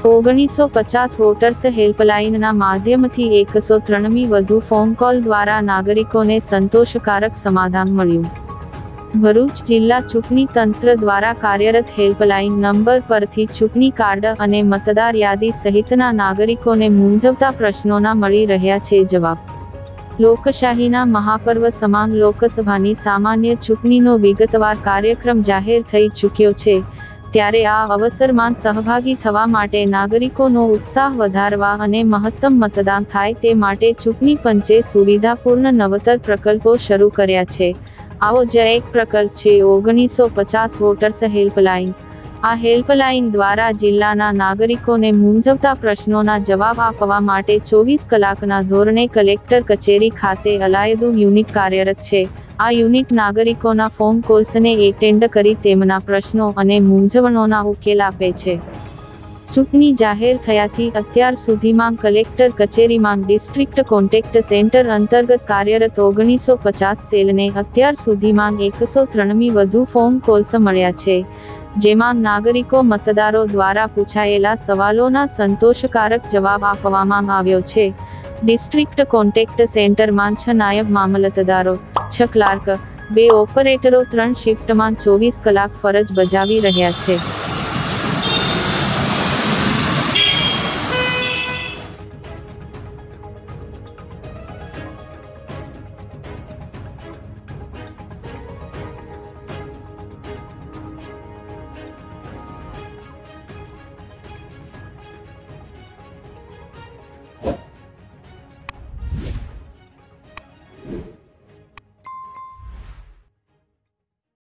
1950 voters હેલ્પલાઇનના માધ્યમથી 103મી વધુ phone call દ્વારા નાગરિકોને સંતોષકારક સમાધાન મળ્યું। ભરૂચ જિલ્લા ચૂંટણી તંત્ર દ્વારા કાર્યરત હેલ્પલાઇન નંબર પરથી ચૂંટણી કાર્ડ અને મતદાર યાદી સહિતના નાગરિકોને મૂંઝવતા પ્રશ્નોના મળી રહ્યા છે જવાબ। લોકશાહીના મહાપર્વ સમાન લોકસભાની સામાન્ય ચૂંટણીનો વિગતવાર કાર્યક્રમ જાહેર થઈ ચૂક્યો છે, ત્યારે આ અવસરમાં સહભાગી થવા માટે નાગરિકોનો ઉત્સાહ વધારવા અને મહત્તમ મતદાન થાય તે માટે ચૂંટણી પંચે સુવિધાપૂર્ણ નવતર પ્રકલ્પો શરૂ કર્યા છે। આવો જ એક પ્રકલ્પ છે 1950 વોટર્સ હેલ્પલાઇન। આ હેલ્પલાઇન દ્વારા જિલ્લાના નાગરિકોને મૂંઝવતા પ્રશ્નોના જવાબ આપવા માટે 24 કલાકના ધોરણે કલેક્ટર કચેરી ખાતે અલાયદું યુનિટ કાર્યરત છે। આ યુનિટ નાગરિકોના ફોન કોલ્સને એટેન્ડ કરી તેમના પ્રશ્નો અને મૂંઝવણોના ઉકેલ આપે છે। ચૂંટણી જાહેર થયાથી અત્યાર સુધીમાં કલેક્ટર કચેરીમાં ડિસ્ટ્રિક્ટ કોન્ટેક્ટ સેન્ટર અંતર્ગત કાર્યરત 1950 સેલને અત્યાર સુધીમાં 103મી વધુ ફોન કોલ્સ મળ્યા છે, જેમાં નાગરિકો મતદારો દ્વારા પૂછાયેલા સવાલોના સંતોષકારક જવાબ આપવામાં આવ્યો છે। ડિસ્ટ્રિક્ટ કોન્ટેક્ટ સેન્ટરમાં 6 નાયબ મામલતદારો, 6 ક્લાર્ક, 2 ઓપરેટરો 3 શિફ્ટમાં 24 કલાક ફરજ બજાવી રહ્યા છે।